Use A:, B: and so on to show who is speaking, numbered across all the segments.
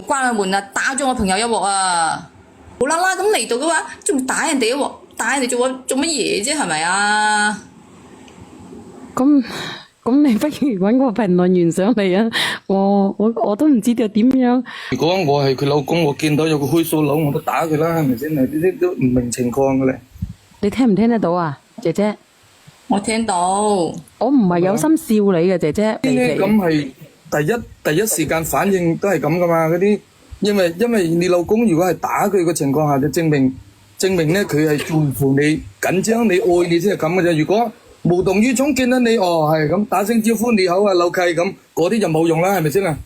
A: 關咗門啊，打咗我朋友一鑊啊！無啦啦咁嚟到嘅話，仲打人哋一鑊，打人哋做乜嘢啫？係咪啊？
B: 咁咁，你不如揾個評論員上嚟啊！我都唔知道點樣。
C: 如果我係佢老公，我見到有個開鎖佬，我都打佢啦，係咪先？呢啲都唔明情況嘅咧。
B: 你聽唔聽得到啊，姐姐？
A: 我聽到。
B: 我唔係有心笑你嘅，姐姐。
C: 呢啲咁係第一時間反應都係咁噶嘛？嗰啲因為你老公如果係打佢嘅情況下，就證明咧佢係在乎你、緊張你、愛你先係咁嘅啫。如果無動於衷見到你係咁打聲招呼你好啊老契咁，嗰啲就冇用啦，係咪先啊？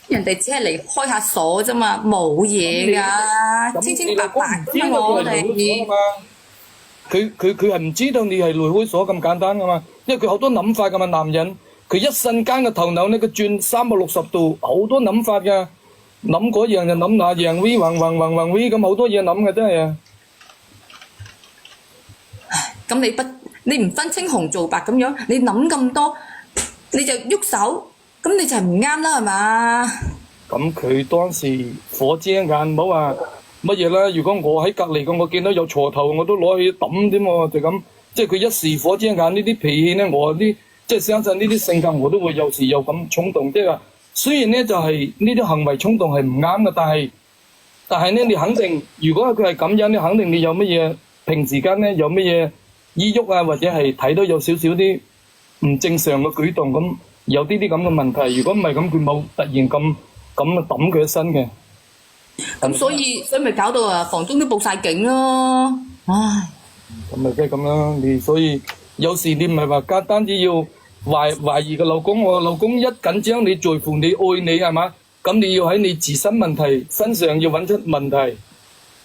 A: 人哋只係嚟開下鎖啫嘛，冇嘢噶，清清白白噶嘛我哋。
C: 佢係唔知道你係嚟開鎖咁簡單噶嘛，因為佢好多諗法噶嘛，男人佢一瞬間嘅頭腦咧，佢轉360度，好多諗法噶，諗嗰樣就諗那樣，橫 V 咁好多嘢諗嘅真係啊！
A: 咁你唔分青紅皂白咁樣，你諗咁多，你就喐手，咁你就係唔啱啦，係嘛？
C: 咁佢當時火遮眼，唔好話乜嘢啦。如果我喺隔離嘅，我見到有鋤頭，我都攞去抌添喎，就咁。即係佢一時火遮眼呢啲脾氣咧，我啲即係相信呢啲性格，我都會有時有咁衝動。即係話，雖然咧就係呢啲行為衝動係唔啱嘅，但係咧你肯定，如果佢係咁樣，你肯定你有乜嘢平時間咧有乜嘢依鬱啊，或者係睇到有少少啲唔正常嘅舉動，咁有啲咁嘅問題。如果唔係咁，佢冇突然咁抌佢一身嘅。
A: 咁所以咪搞到房東都報晒警咯。唉，
C: 咁咪即係咁啦。你所以有時你唔係話單止要懷疑個老公，我老公一緊張，你在乎你愛你係嘛？咁你要喺你自身問題身上要揾出問題。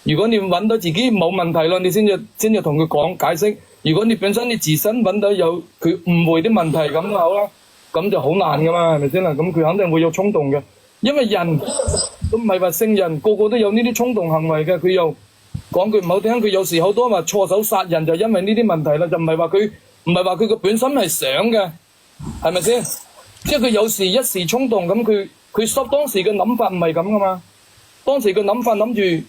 C: 如果你揾到自己冇問題咯，你先至同佢講解釋。如果你本身你自身揾到有佢誤會啲問題咁就好啦，咁就好難噶嘛，係咪先啦？咁佢肯定會有衝動嘅，因為人都唔係話聖人，個個都有呢啲衝動行為嘅。佢又講句唔好聽，佢有時好多話錯手殺人就因為呢啲問題啦，就唔係話佢個本身係想嘅，係咪先？即係佢有時一時衝動咁，佢當時嘅諗法唔係咁噶嘛，當時嘅諗法諗住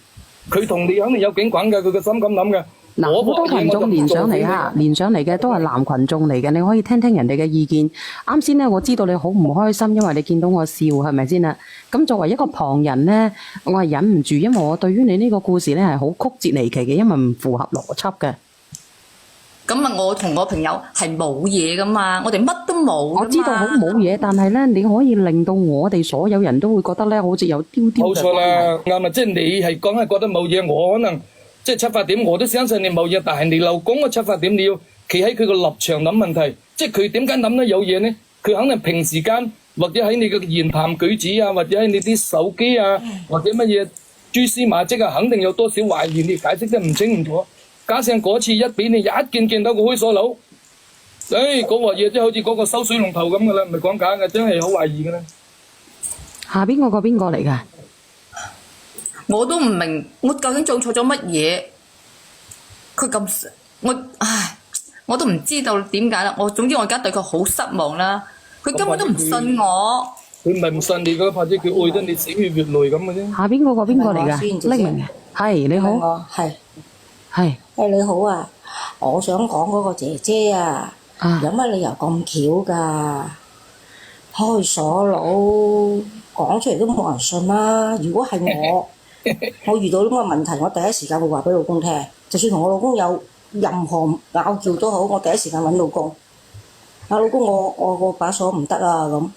C: 佢同你肯定有警棍嘅，佢個心咁諗嘅。
B: 嗱，好多群眾連上嚟嘅都係男群眾嚟嘅，你可以聽聽人哋嘅意見。啱先咧，我知道你好唔開心，因為你見到我笑，係咪先啦？咁作為一個旁人咧，我係忍唔住，因為我對於你呢個故事咧係好曲折離奇嘅，因為唔符合邏輯嘅。
A: 咁啊，我同我朋友係冇嘢噶嘛，我哋乜都冇。我
B: 知道好冇嘢，但係咧，你可以令到我哋所有人都會覺得咧，好似有丟丟嘅。
C: 冇錯啦，啱啊！即係你係講係覺得冇嘢，我可能。即係出發點，我都相信你冇嘢，但係你老公嘅出發點，你要企喺佢個立場諗問題。即係佢點解諗得有嘢呢？佢肯定平時間或者喺你嘅言談舉止啊，或者喺你啲手機啊，或者乜嘢蛛絲馬跡啊，肯定有多少懷疑，你解釋得唔清唔楚。加上嗰次一俾你一見到個開鎖佬，嗰鑊嘢即係好似嗰個收水龍頭咁噶啦，唔係講假嘅，真係好懷疑噶啦。
B: 下邊嗰個邊個嚟㗎？
A: 我都唔明，我究竟做錯咗乜嘢？佢咁，我都唔知道點解啦。總之我而家對佢好失望啦。佢根本都唔信我。
C: 佢唔係唔信你噶，或者佢愛得你死血血淚咁嘅啫。
B: 下邊嗰個邊個嚟㗎？匿名嘅，係你好，係。
D: 你好啊，我想講嗰個姐姐啊，有乜理由咁巧㗎？開鎖佬講出嚟都冇人信啦。如果係我遇到咁嘅問題，我第一時間會話俾老公聽。就算同我老公有任何拗撬都好，我第一時間揾老公。老公，我把鎖唔得啊，咁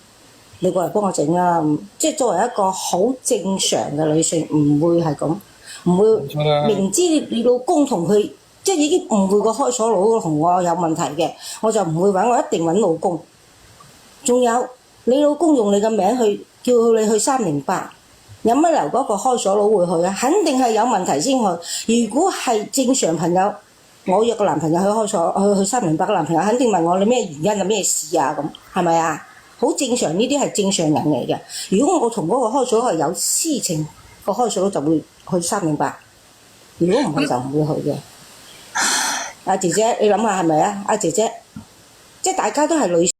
D: 你過嚟幫我整啊。即係作為一個好正常嘅女性，唔會係咁，唔會明知你老公同佢即係已經誤會個開鎖佬同我有問題嘅，我就唔會揾，我一定揾老公。仲有你老公用你嘅名去叫你去308。有乜理由嗰個開鎖佬會去啊？肯定係有問題先去。如果係正常朋友，我約個男朋友去開鎖去308嘅男朋友，肯定問我你咩原因啊咩事啊咁，係咪啊？好正常，呢啲係正常人嚟嘅。如果我同嗰個開鎖佬係有私情，個開鎖佬就會去308。如果唔係就唔會去嘅。阿姐姐，你諗下係咪啊？阿姐姐，即係大家都係女。